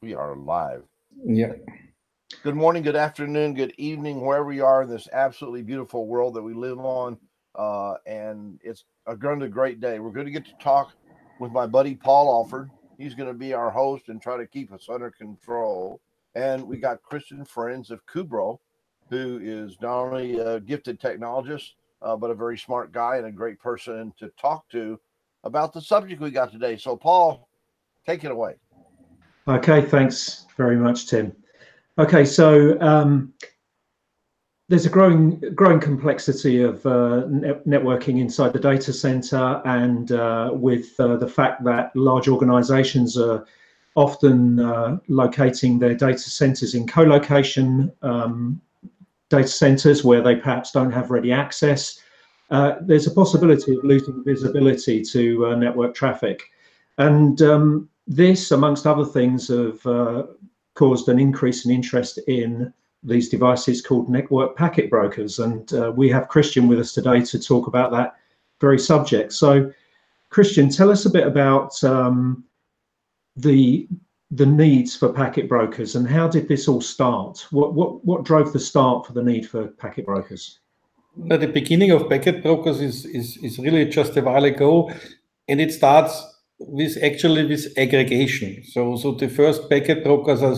We are live. Yeah. Good morning, good afternoon, good evening, wherever you are in this absolutely beautiful world that we live on. And it's going to be a great day. We're going to get to talk with my buddy Paul Alford. He's going to be our host and try to keep us under control. And we got Christian Ferenz of Cubro, who is not only a gifted technologist, but a very smart guy and a great person to talk to about the subject we got today. So, Paul, take it away. Okay, thanks very much, Tim. Okay, so there's a growing complexity of networking inside the data center, and with the fact that large organizations are often locating their data centers in co-location data centers where they perhaps don't have ready access, there's a possibility of losing visibility to network traffic. And this, amongst other things, have caused an increase in interest in these devices called network packet brokers. And we have Christian with us today to talk about that very subject. So, Christian, tell us a bit about the needs for packet brokers and how did this all start? What drove the start for the need for packet brokers? At the beginning of packet brokers is really just a while ago, and it starts with aggregation. So the first packet brokers are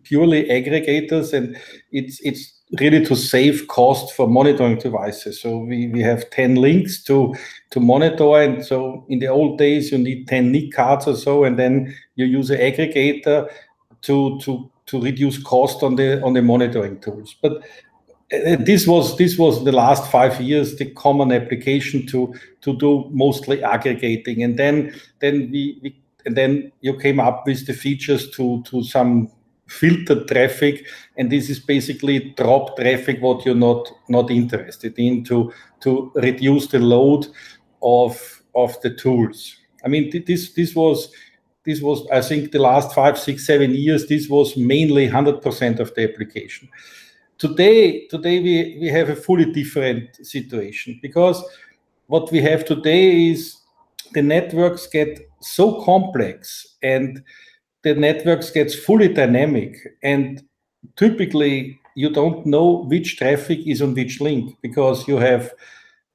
purely aggregators, and it's really to save cost for monitoring devices. So we have 10 links to monitor, and so in the old days you need 10 NIC cards or so, and then you use an aggregator to reduce cost on the monitoring tools. But this was the last 5 years the common application to do mostly aggregating, and then you came up with the features to some filtered traffic, and this is basically drop traffic what you're not interested in to reduce the load of the tools. I mean, this was I think the last 5, 6, 7 years this was mainly 100% of the application. Today we have a fully different situation, because what we have today is the networks get so complex and the networks gets fully dynamic, and typically you don't know which traffic is on which link, because you have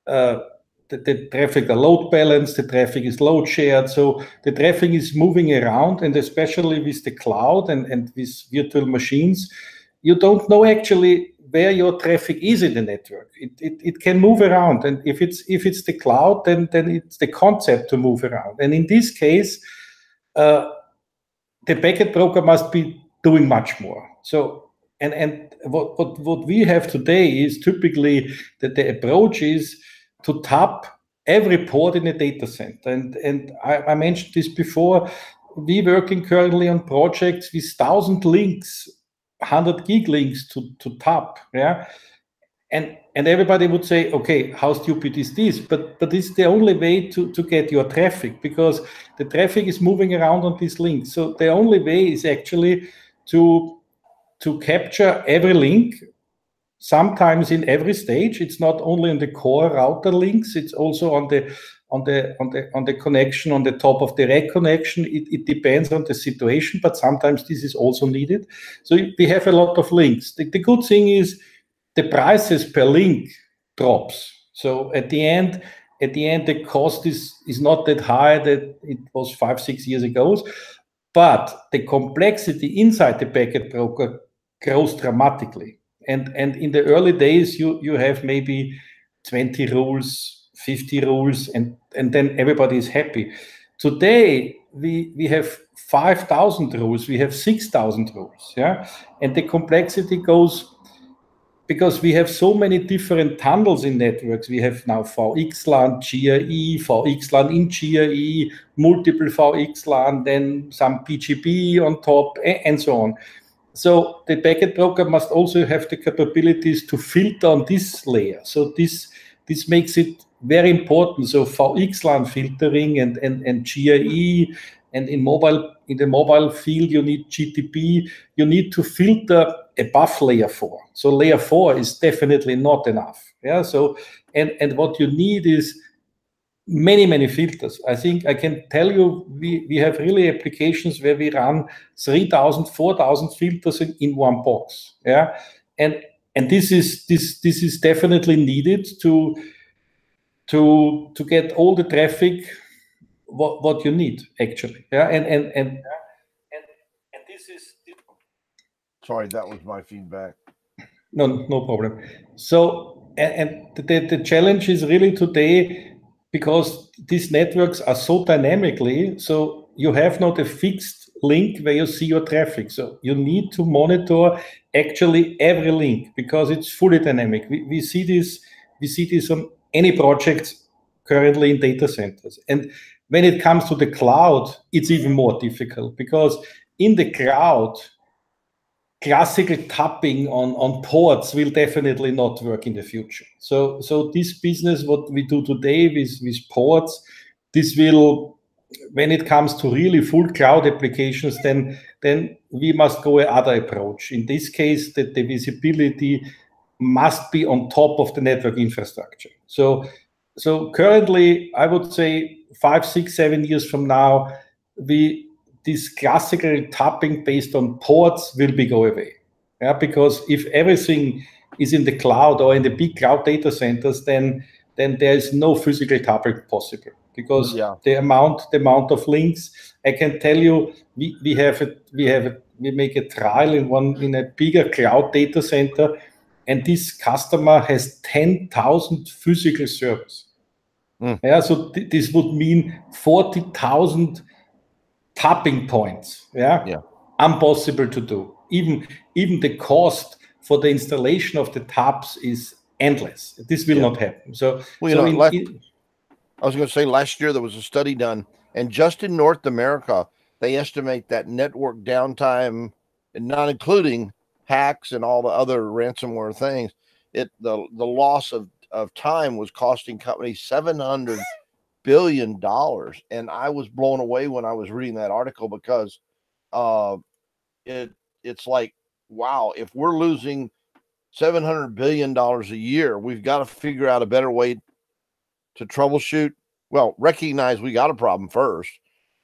the traffic are load balanced, the traffic is load shared, so the traffic is moving around, and especially with the cloud and with virtual machines, you don't know actually where your traffic is in the network. It can move around, and if it's the cloud, then it's the concept to move around. And in this case, the packet broker must be doing much more. So and what we have today is typically that the approach is to tap every port in a data center. And I mentioned this before. We're working currently on projects with 1,000 links, 100 gig links to tap, yeah, and everybody would say, okay, how stupid is this? But it's the only way to get your traffic, because the traffic is moving around on these links. So the only way is actually to capture every link, sometimes in every stage. It's not only on the core router links, it's also on the connection on the top of the rack connection. It depends on the situation, but sometimes this is also needed. So we have a lot of links. The good thing is the prices per link drops. So at the end, the cost is not that high that it was 5, 6 years ago, but the complexity inside the packet broker grows dramatically. And in the early days, you have maybe 20 rules, 50 rules, and then everybody is happy. Today, we have 5,000 rules, we have 6,000 rules, yeah? And the complexity goes, because we have so many different tunnels in networks. We have now VXLAN, GRE, VXLAN in GRE, multiple VXLAN, then some PGP on top, and so on. So the packet broker must also have the capabilities to filter on this layer. So this makes it very important. So VXLAN filtering and GRE, and in the mobile field you need GTP. You need to filter above layer 4. So layer 4 is definitely not enough. Yeah. So and what you need is many filters. I think I can tell you we have really applications where we run 3,000, 4,000 filters in one box. Yeah, and this is definitely needed to get all the traffic what you need actually. Yeah, and this is. Sorry, that was my feedback. No problem. So, and the challenge is really today, because these networks are so dynamically, so you have not a fixed link where you see your traffic. So you need to monitor actually every link because it's fully dynamic. We see this on any project currently in data centers. And when it comes to the cloud, it's even more difficult because in the cloud, classical tapping on ports will definitely not work in the future. So this business, what we do today with ports, this will, when it comes to really full cloud applications, then we must go another approach. In this case, that the visibility must be on top of the network infrastructure. So currently, I would say 5, 6, 7 years from now, this classical tapping based on ports will go away. Yeah, because if everything is in the cloud or in the big cloud data centers, then there is no physical tapping possible because the amount of links. I can tell you, we make a trial in a bigger cloud data center, and this customer has 10,000 physical servers. Yeah, so this would mean 40,000 tapping points. Yeah, impossible to do. Even the cost for the installation of the taps is endless. This will not happen. So, I was going to say last year there was a study done, and just in North America, they estimate that network downtime, and not including hacks and all the other ransomware things, the loss of time was costing companies $700 billion. And I was blown away when I was reading that article because it's like, wow, if we're losing $700 billion a year, we've got to figure out a better way to troubleshoot. Well, recognize we got a problem first,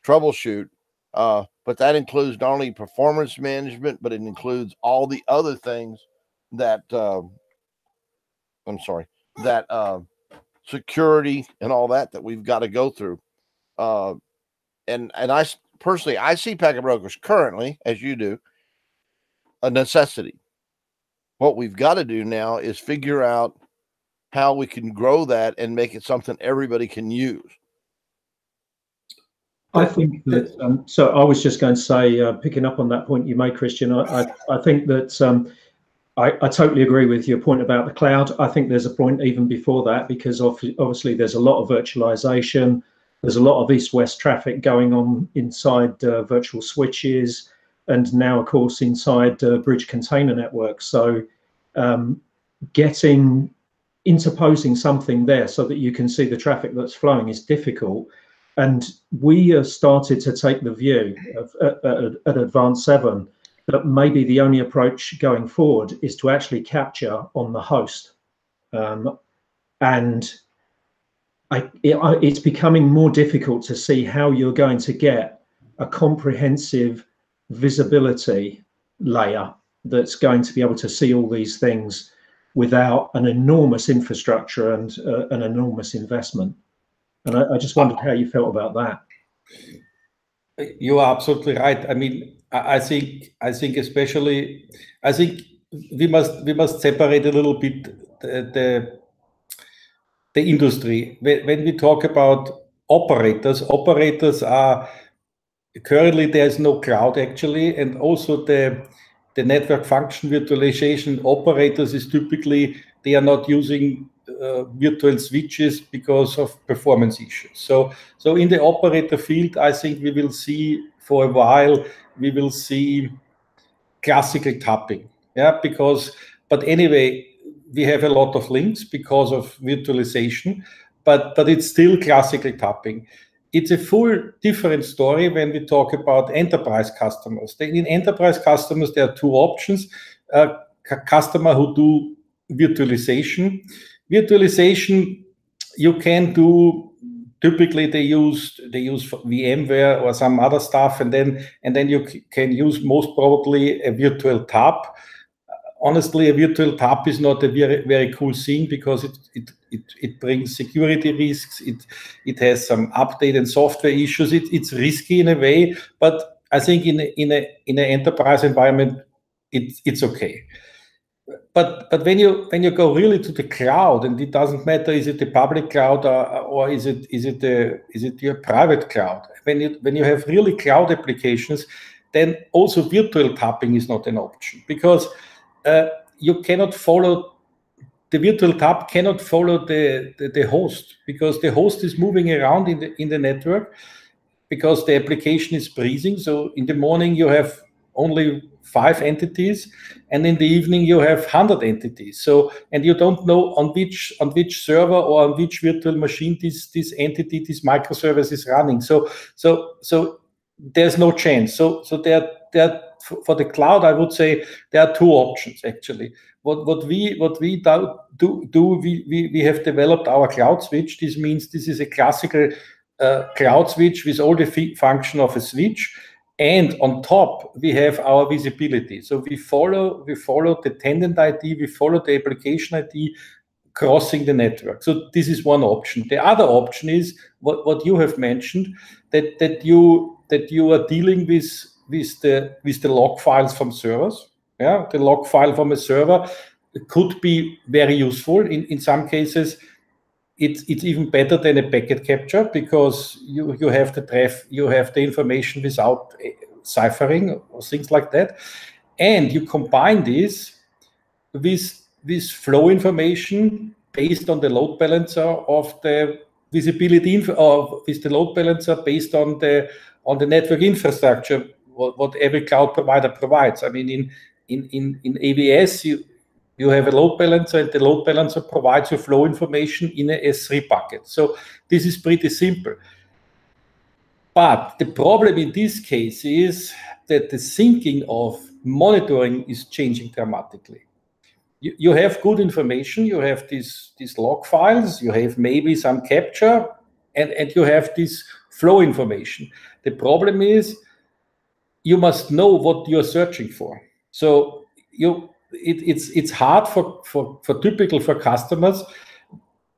troubleshoot, but that includes not only performance management, but it includes all the other things that security and all that we've got to go through. And I personally, I see packet brokers currently, as you do, a necessity. What we've got to do now is figure out how we can grow that and make it something everybody can use. I think that, so I was just going to say, picking up on that point you made, Christian, I think that I totally agree with your point about the cloud. I think there's a point even before that, because obviously there's a lot of virtualization. There's a lot of east-west traffic going on inside virtual switches, and now, of course, inside bridge container networks. So interposing something there so that you can see the traffic that's flowing is difficult. And we have started to take the view at Advanced 7 that maybe the only approach going forward is to actually capture on the host. And it's becoming more difficult to see how you're going to get a comprehensive visibility layer that's going to be able to see all these things without an enormous infrastructure and an enormous investment. And I just wondered how you felt about that. You are absolutely right. I mean, I think especially, I think we must separate a little bit the industry. When we talk about operators are currently, there's no cloud actually, and also the network function virtualization operators is typically, they are not using virtual switches because of performance issues. So in the operator field, I think we will see for a while, we will see classical tapping. Yeah, but anyway, we have a lot of links because of virtualization, but it's still classical tapping. It's a full different story when we talk about enterprise customers. In enterprise customers, there are two options. Customer who do virtualization. Virtualization, you can do typically they use VMware or some other stuff, and then you can use most probably a virtual tap. Honestly, a virtual tap is not a very cool thing, because it brings security risks. It has some update and software issues. It's risky in a way, but I think in an enterprise environment, it's okay. But when you go really to the cloud, and it doesn't matter, is it the public cloud or is it your private cloud? When you have really cloud applications, then also virtual tapping is not an option, because you cannot follow. The virtual tap cannot follow the host, because the host is moving around in the network, because the application is freezing. So in the morning you have only 5 entities, and in the evening you have 100 entities. So, and you don't know on which server or on which virtual machine this entity, this microservice is running. So there's no chance. So there for the cloud, I would say there are 2 options actually. What we do, we have developed our cloud switch. This means this is a classical cloud switch with all the function of a switch, and on top we have our visibility. So we follow the tenant ID, we follow the application ID crossing the network. So this is one option. The other option is what you have mentioned, that you are dealing with the log files from servers. Yeah, the log file from a server could be very useful. In some cases, it's even better than a packet capture, because you have the information without ciphering or things like that, and you combine this with flow information based on the load balancer of the visibility, or with the load balancer based on the network infrastructure, what every cloud provider provides. I mean, in AWS, you have a load balancer, and the load balancer provides you flow information in a S3 bucket. So this is pretty simple. But the problem in this case is that the thinking of monitoring is changing dramatically. You have good information, you have these log files, you have maybe some capture, and you have this flow information. The problem is you must know what you're searching for. So it's hard for typical for customers.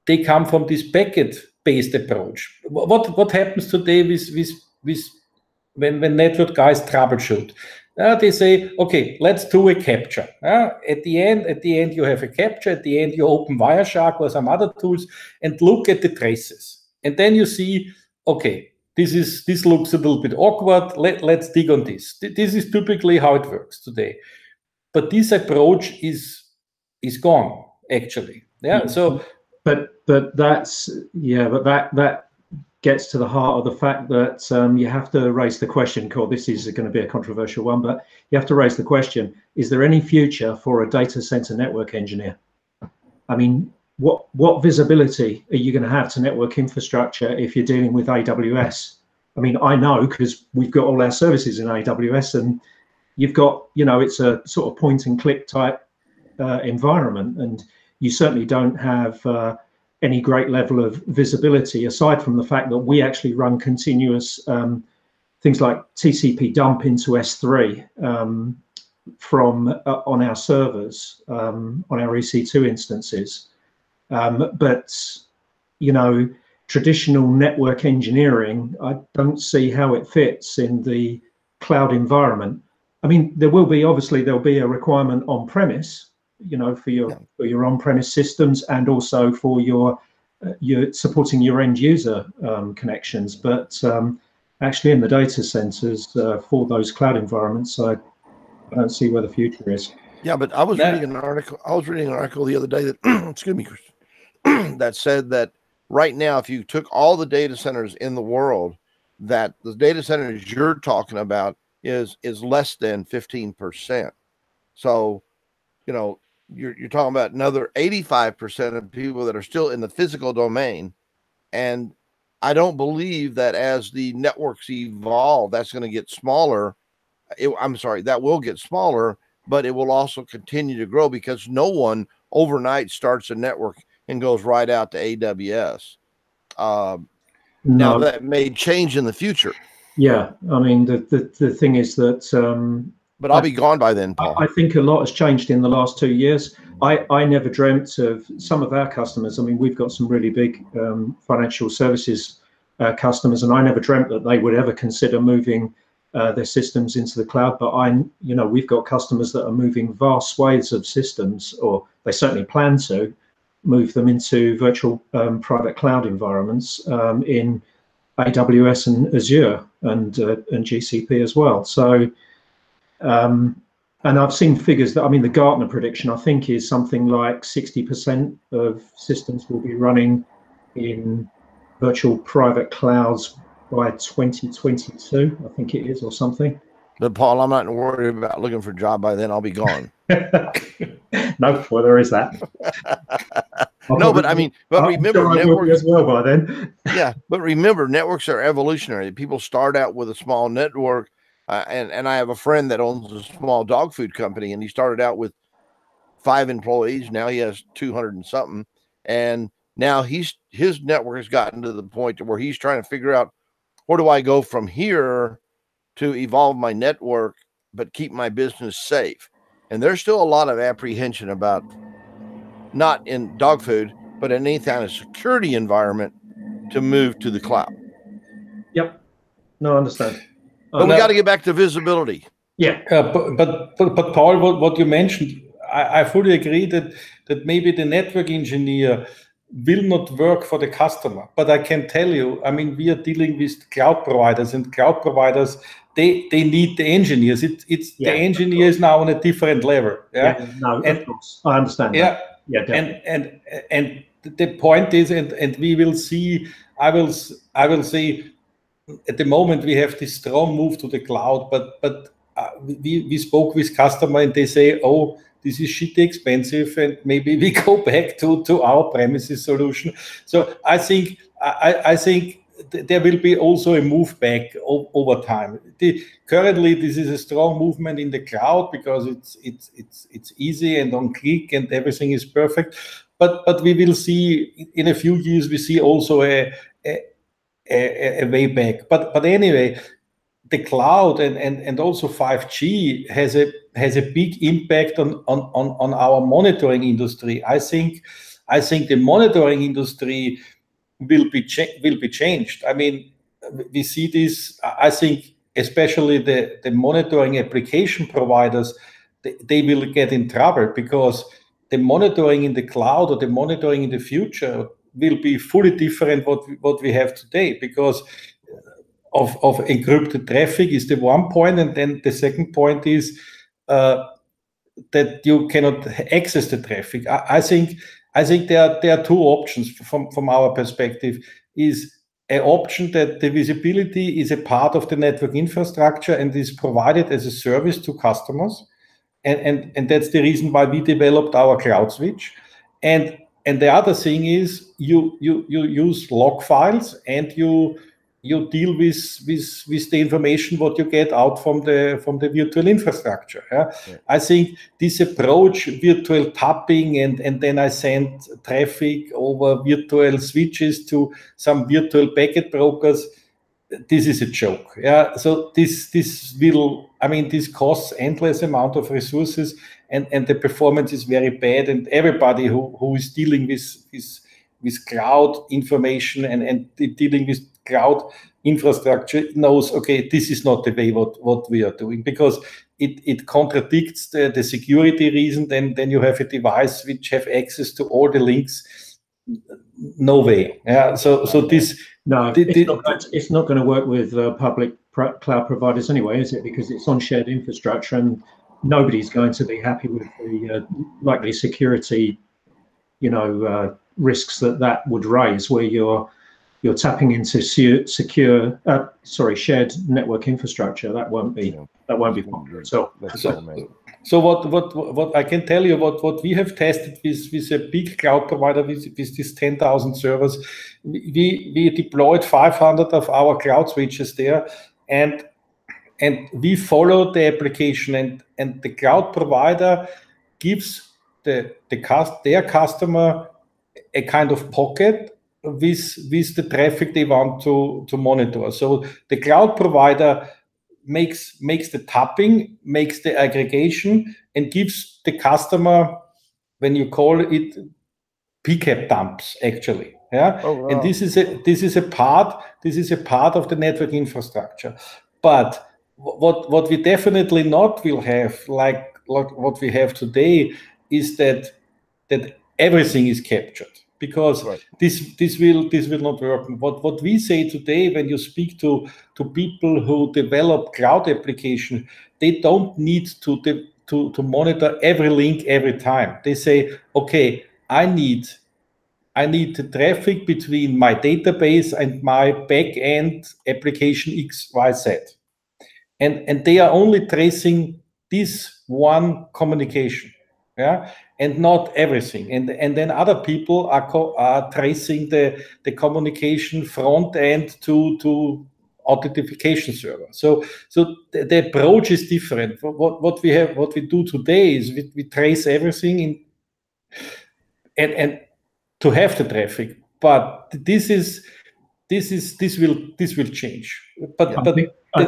They come from this packet-based approach. What happens today with when network guys troubleshoot? They say, okay, let's do a capture. At the end you have a capture. At the end you open Wireshark or some other tools and look at the traces. And then you see, okay, this looks a little bit awkward. Let's dig on this. This is typically how it works today. But this approach is gone, actually. Yeah. So, but that's that gets to the heart of the fact that you have to raise the question. Cool, this is going to be a controversial one, but you have to raise the question: is there any future for a data center network engineer? I mean, what visibility are you going to have to network infrastructure if you're dealing with AWS? I mean, I know because we've got all our services in AWS, and you've got, it's a sort of point and click type environment, and you certainly don't have any great level of visibility, aside from the fact that we actually run continuous things like TCP dump into S3 from on our servers, on our EC2 instances. But, traditional network engineering, I don't see how it fits in the cloud environment. I mean, there'll be a requirement on premise, for your on-premise systems, and also for your supporting your end user connections. But actually, in the data centers for those cloud environments, I don't see where the future is. Yeah, but I was reading an article the other day that excuse me, Christian, that said that right now, if you took all the data centers in the world, that the data centers you're talking about is less than 15%. So, you're talking about another 85% of people that are still in the physical domain. And I don't believe that as the networks evolve, that's going to get smaller. That will get smaller, but it will also continue to grow, because no one overnight starts a network and goes right out to AWS. Now that may change in the future. Yeah, I mean the thing is that. But I'll be gone by then, Paul. I think a lot has changed in the last 2 years. I never dreamt of some of our customers. I mean, we've got some really big financial services customers, and I never dreamt that they would ever consider moving their systems into the cloud. But we've got customers that are moving vast swathes of systems, or they certainly plan to move them into virtual private cloud environments in AWS and Azure and GCP as well. So. And I've seen figures that, I mean, the Gartner prediction, I think, is something like 60% of systems will be running in virtual private clouds by 2022, I think it is, or something. But Paul, I'm not worried about looking for a job by then. I'll be gone. No, well, there is that. No, but I mean, but remember, networks as well by then. Yeah, but remember, networks are evolutionary. People start out with a small network. And I have a friend that owns a small dog food company, and he started out with 5 employees. Now he has 200 and something. And now his network has gotten to the point where he's trying to figure out, where do I go from here to evolve my network, but keep my business safe? And there's still a lot of apprehension about, not in dog food, but in any kind of security environment, to move to the cloud. Yep. No, I understand. But we got to get back to visibility. Yeah. But Paul, what you mentioned, I fully agree that maybe the network engineer will not work for the customer. But I can tell you, I mean, we are dealing with cloud providers, and cloud providers, they need the engineers. The engineer is now on a different level. Yeah. No, of course, I understand. Yeah. Yeah. Definitely. And the point is, and we will see. I will say. At the moment, we have this strong move to the cloud, but we spoke with customer, and they say, "Oh, this is shitty expensive, and maybe we go back to our premises solution." So I think there will be also a move back over time. Currently, this is a strong movement in the cloud because it's easy and on click and everything is perfect. But we will see in a few years. We see also a way back, but anyway, the cloud and also 5G has a big impact on our monitoring industry. I think the monitoring industry will be changed. I mean, we see this. I think especially the monitoring application providers, they will get in trouble, because the monitoring in the cloud or the monitoring in the future will be fully different what we have today, because of encrypted traffic is the one point, and then the second point is that you cannot access the traffic. I think there are 2 options from our perspective. Is an option that the visibility is a part of the network infrastructure and is provided as a service to customers, and that's the reason why we developed our cloud switch. And the other thing is you use log files, and you deal with the information what you get out from the virtual infrastructure. Yeah? Yeah. I think this approach, virtual tapping, and then I send traffic over virtual switches to some virtual packet brokers, this is a joke. Yeah. So this costs endless amount of resources, and the performance is very bad. And everybody who is dealing with cloud information and dealing with cloud infrastructure knows, okay, this is not the way what we are doing, because it contradicts the security reason. Then you have a device which have access to all the links. No way. Yeah. So this. No, it's not going to work with public cloud providers anyway, is it? Because it's on shared infrastructure, and nobody's going to be happy with the likely security, risks that would raise, where you're tapping into shared network infrastructure. That won't be popular at all. So what I can tell you, what we have tested with a big cloud provider with these 10,000 servers, we deployed 500 of our cloud switches there, and we follow the application, and the cloud provider gives their customer a kind of pocket with the traffic they want to monitor. So the cloud provider makes the tapping, makes the aggregation, and gives the customer, when you call it, PCAP dumps, actually. Yeah. Oh, wow. And this is a part of the network infrastructure. But what we definitely not will have, like what we have today, is that everything is captured, because Right. this will not work. What we say today, when you speak to people who develop cloud application, they don't need to monitor every link every time. They say, okay, I need the traffic between my database and my back-end application XYZ. And they are only tracing this one communication, yeah, and not everything. And then other people are tracing the communication front end to authentication server. So the approach is different. What we do today is we trace everything and to have the traffic, but this will change. But I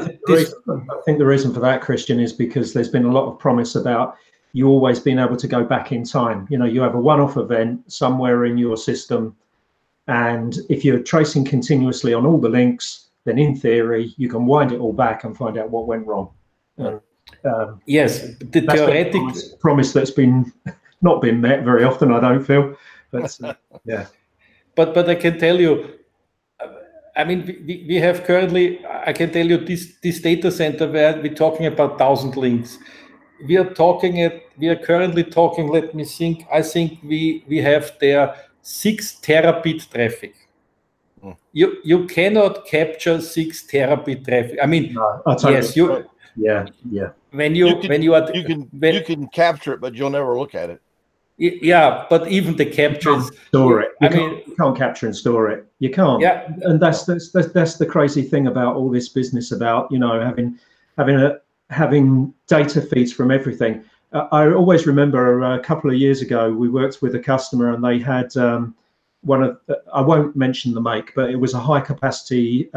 think the reason for that, Christian, is because there's been a lot of promise about you always being able to go back in time. You know, you have a one-off event somewhere in your system, and if you're tracing continuously on all the links, then in theory you can wind it all back and find out what went wrong. Yes, the theoretic promise that's not been met very often, I don't feel. But yeah. But I can tell you, I mean, we have currently, I can tell you, this data center where we're talking about 1,000 links. We are currently talking, let me think, I think we have there 6 terabit traffic. You cannot capture 6 terabit traffic. I mean, no, yes, you. Yeah. You can capture it, but you'll never look at it. Yeah, but even the captures, store it. You can't capture and store it. You can't. Yeah, and that's the crazy thing about all this business about, you know, having data feeds from everything. I always remember a couple of years ago we worked with a customer and they had I won't mention the make, but it was a high capacity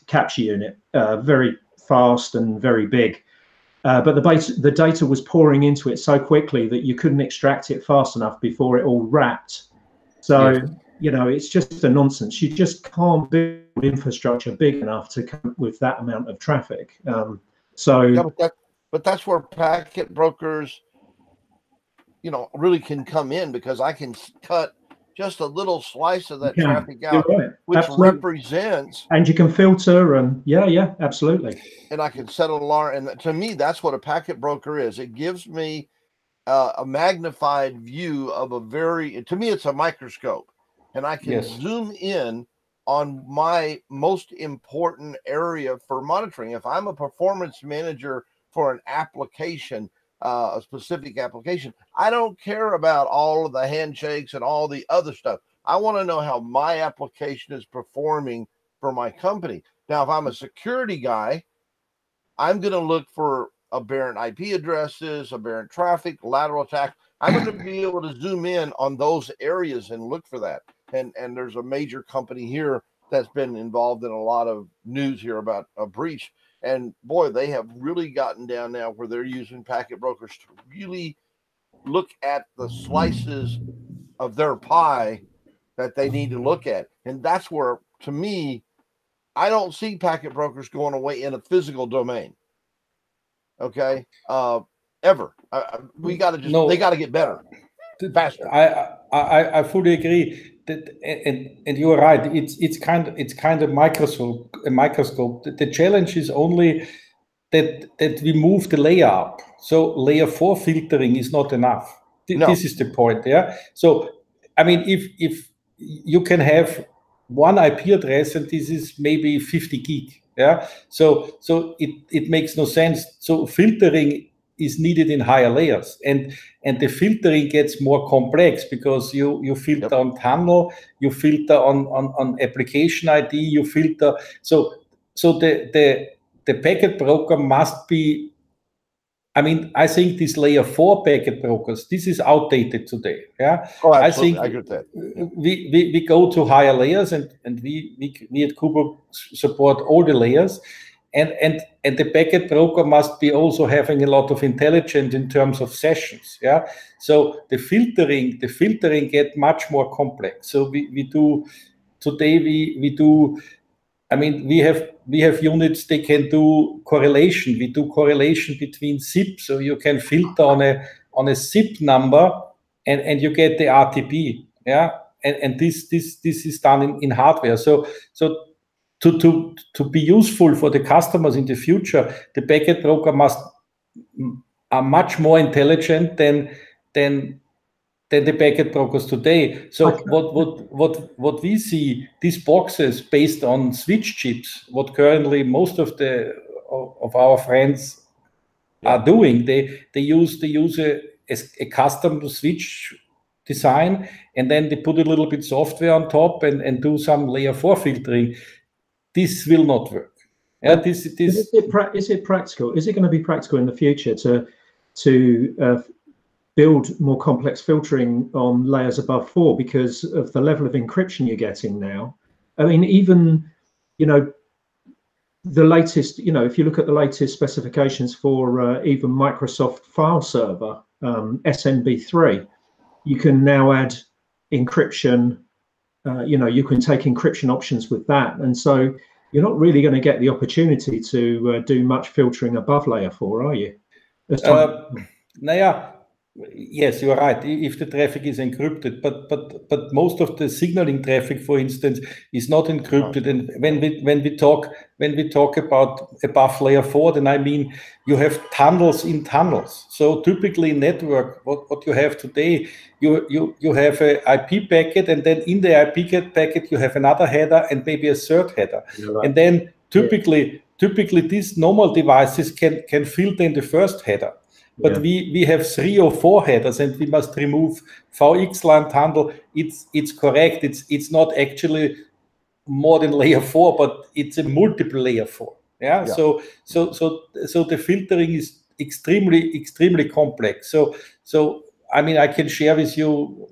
capture unit, very fast and very big. But the data was pouring into it so quickly that you couldn't extract it fast enough before it all wrapped. So, yes. You know, it's just a nonsense. You just can't build infrastructure big enough to cope with that amount of traffic. But that's where packet brokers, you know, really can come in, because I can cut just a little slice of that traffic out, right. Which absolutely represents, and you can filter, and yeah, absolutely. And I can set an alarm, and to me, that's what a packet broker is. It gives me a magnified view of to me, it's a microscope, and I can zoom in on my most important area for monitoring. If I'm a performance manager for an application, a specific application, I don't care about all of the handshakes and all the other stuff. I want to know how my application is performing for my company. Now, if I'm a security guy, I'm going to look for aberrant IP addresses, aberrant traffic, lateral attack. I'm going to be able to zoom in on those areas and look for that. And there's a major company here that's been involved in a lot of news here about a breach. And boy, they have really gotten down now where they're using packet brokers to really look at the slices of their pie that they need to look at. And that's where, to me, I don't see packet brokers going away in a physical domain. Okay, ever. We got to they got to get better, faster. I fully agree. And you are right. It's kind of microscope. The challenge is only that we move the layer up. So layer 4 filtering is not enough. This is the point. Yeah. So I mean, if you can have one IP address and this is maybe 50 gig. Yeah. So it makes no sense. So filtering is needed in higher layers, and the filtering gets more complex because you filter on tunnel, you filter on application ID, you filter. So the packet broker must be I mean, I think these layer 4 packet brokers, this is outdated today. Yeah. Oh, absolutely. I agree with that. We go to higher layers, and we at Cubro support all the layers. And the packet broker must be also having a lot of intelligence in terms of sessions. Yeah. So the filtering get much more complex. So we do today, we do, I mean, we have units, they can do correlation. We do correlation between SIP, so you can filter on a SIP number, and you get the RTP. Yeah, and this is done in hardware. So to be useful for the customers in the future, the packet broker are much more intelligent than the packet brokers today. So what we see, these boxes based on switch chips, what currently most of our friends are doing, they use a custom switch design, and then they put a little bit software on top and do some layer 4 filtering. This will not work. Yeah, is it practical? Is it going to be practical in the future to build more complex filtering on layers above 4 because of the level of encryption you're getting now? I mean, even, you know, the latest, you know, if you look at the latest specifications for even Microsoft file server, SMB3, you can now add encryption. You know, you can take encryption options with that. And so you're not really going to get the opportunity to do much filtering above layer 4, are you? Yes, you are right. If the traffic is encrypted, but most of the signaling traffic, for instance, is not encrypted. And when we talk about above layer 4, then I mean you have tunnels in tunnels. So typically in network, what you have today, you have a IP packet, and then in the IP packet you have another header and maybe a third header, and then typically these normal devices can filter in the first header. But we have 3 or 4 headers, and we must remove VX line tunnel. It's correct. It's not actually more than layer 4, but it's a multiple layer 4. Yeah. So the filtering is extremely complex. So I mean, I can share with you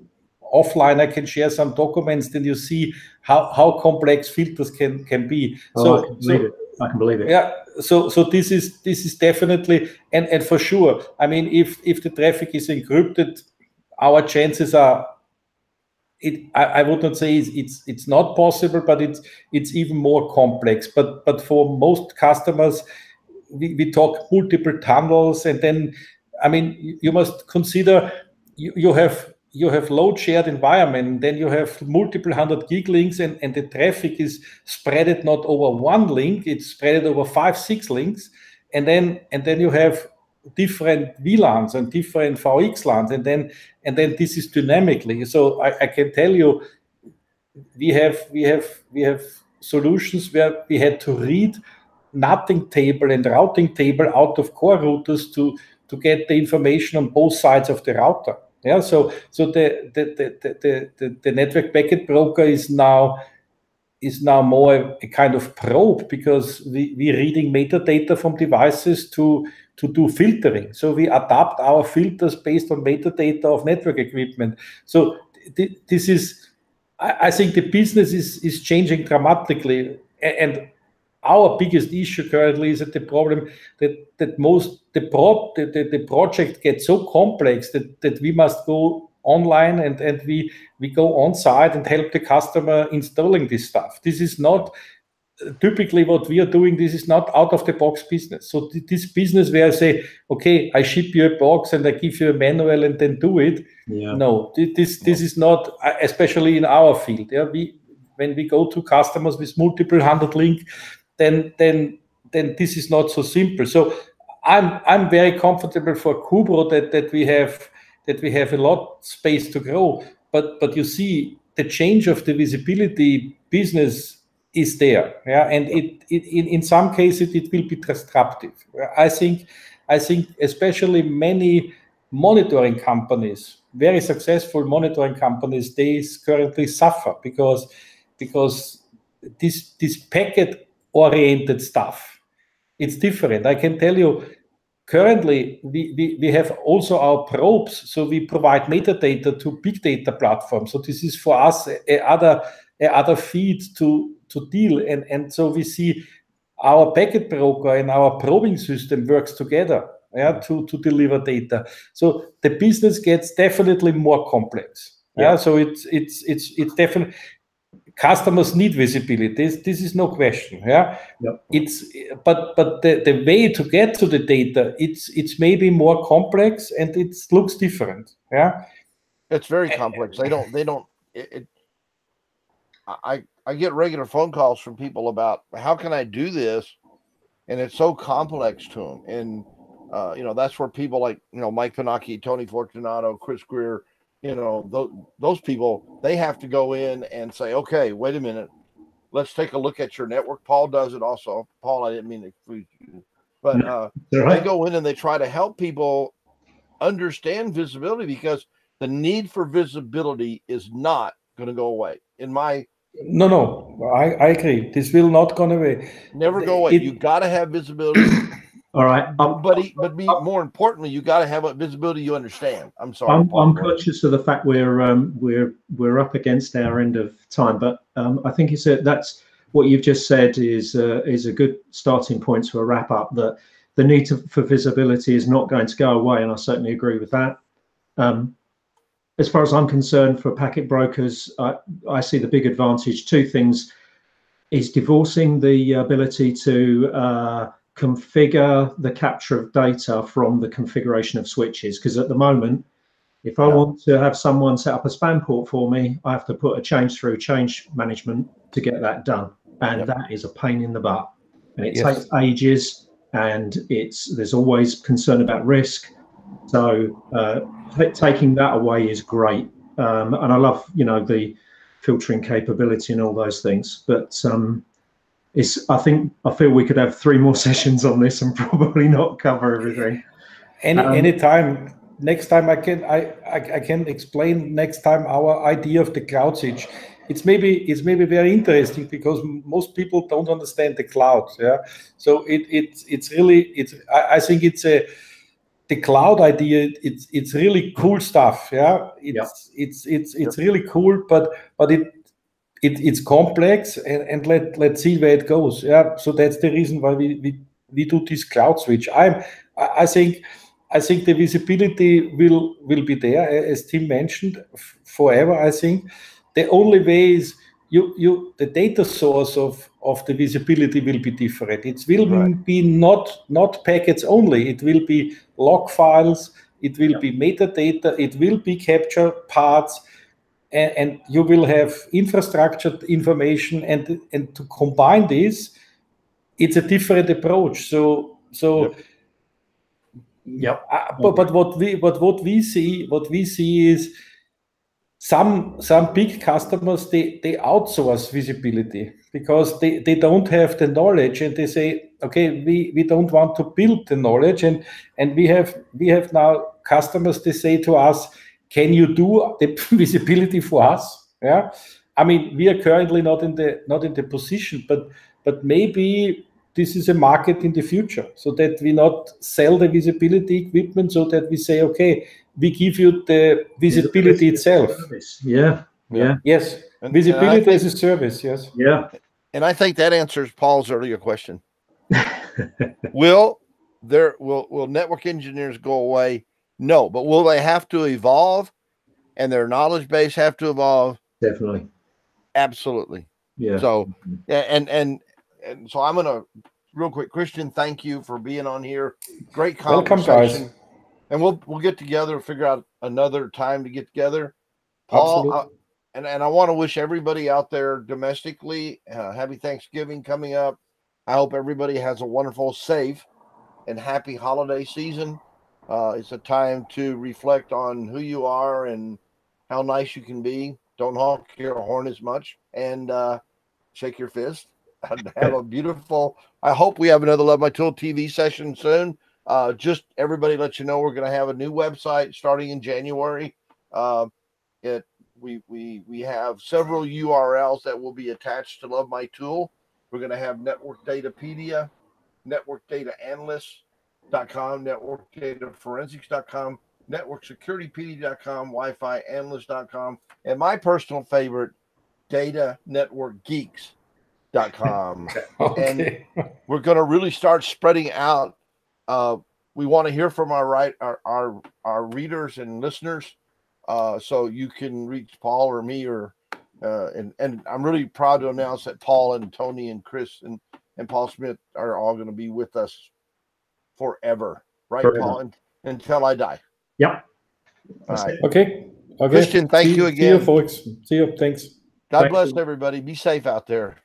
offline. I can share some documents. Then you see how complex filters can be. I can believe it. Yeah. So this is definitely, and for sure. I mean, if the traffic is encrypted, our chances are. I would not say it's not possible, but it's even more complex. But for most customers, we talk multiple tunnels, and then, I mean, you must consider you have load shared environment, and then you have multiple 100 gig links, and the traffic is spread not over one link, it's spread over 5-6 links, and then you have different VLANs and different VX LANs, and then this is dynamically. So I can tell you, we have solutions where we had to read NATing table and routing table out of core routers to get the information on both sides of the router. Yeah, so the network packet broker is now more a kind of probe, because we're reading metadata from devices to do filtering. So we adapt our filters based on metadata of network equipment. So this is, I think the business is changing dramatically, and our biggest issue currently is that the problem that the project gets so complex that we must go online and we go on site and help the customer installing this stuff. This is not typically what we are doing. This is not out of the box business. So this business where I say, okay, I ship you a box and I give you a manual and then do it. Yeah. No, this is not, especially in our field. Yeah, when we go to customers with multiple 100 link, then this is not so simple. So I'm very comfortable for Cubro that we have a lot space to grow. But you see, the change of the visibility business is there. Yeah, and in some cases it will be disruptive. I think especially many monitoring companies, very successful monitoring companies, they currently suffer because this packet oriented stuff, it's different. I can tell you, currently we have also our probes, so we provide metadata to big data platforms. So this is for us a other feed to deal, and so we see our packet broker and our probing system works together, to deliver data. So the business gets definitely more complex. So it's definitely, customers need visibility. This is no question. But the way to get to the data, it's maybe more complex and it looks different. It's very complex. I get regular phone calls from people about how can I do this, and it's so complex to them. And that's where people like Mike Pinocchi, Tony Fortunato, Chris Greer, those people, they have to go in and say, okay, wait a minute, let's take a look at your network. Paul does it also. Paul, I didn't mean to freeze you, but they go in and they try to help people understand visibility, because the need for visibility is not going to go away. No, I agree. This will not go away. Never go away. You got to have visibility. All right, but more importantly, you got to have a visibility you understand. I'm sorry. I'm conscious of the fact we're up against our end of time, but I think that's what you've just said is a good starting point to a wrap up. That the need for visibility is not going to go away, and I certainly agree with that. As far as I'm concerned, for packet brokers, I see the big advantage. Two things is divorcing the ability to configure the capture of data from the configuration of switches, because at the moment, if I want to have someone set up a spam port for me, I have to put a change through change management to get that done, and that is a pain in the butt, and it takes ages, and there's always concern about risk. So taking that away is great, and I love the filtering capability and all those things, but I feel we could have 3 more sessions on this and probably not cover everything. Anytime. Next time I can explain next time our idea of the cloud switch. It's maybe very interesting because most people don't understand the cloud. So I think the cloud idea. It's really cool stuff. It's really cool, but it's complex, and let's see where it goes. So that's the reason why we do this cloud switch. I think the visibility will be there, as Tim mentioned, forever. I think the only way is the data source of the visibility will be different. It will be not packets only. It will be log files. It will be metadata. It will be capture parts. And you will have infrastructure information, and to combine this, it's a different approach. But what we see is some big customers, they outsource visibility because they don't have the knowledge, and they say, okay, we don't want to build the knowledge, and we have now customers, they say to us, can you do the visibility for us? I mean, we are currently not in the position, but maybe this is a market in the future, so that we not sell the visibility equipment, so that we say, okay, we give you the visibility itself. Yes. Visibility as a service. Yes. Yeah. And I think that answers Paul's earlier question. Will network engineers go away? No, but will they have to evolve, and their knowledge base have to evolve? Definitely. Absolutely. Yeah. So and so I'm gonna real quick, Christian, thank you for being on here. Great conversation. Welcome, guys. And we'll get together and figure out another time to get together. Paul, and I want to wish everybody out there domestically happy Thanksgiving coming up. I hope everybody has a wonderful, safe, and happy holiday season. It's a time to reflect on who you are and how nice you can be. Don't honk your horn as much, and shake your fist. Have a beautiful, I hope we have another Love My Tool TV session soon. Just everybody let you know, we're going to have a new website starting in January. We have several URLs that will be attached to Love My Tool. We're going to have Network Datapedia, Network Data Analyst, networkdataforensics.com, networksecuritypd.com, wifianalyst.com, and my personal favorite, datanetworkgeeks.com. Okay. And we're going to really start spreading out. We want to hear from our readers and listeners. So you can reach Paul or me, or and I'm really proud to announce that Paul and Tony and Chris and Paul Smith are all going to be with us forever, right, forever. Paul? Until I die. Yep. All right. Okay. Christian, thank you again. See you, folks. See you. Thanks. God bless everybody. Be safe out there.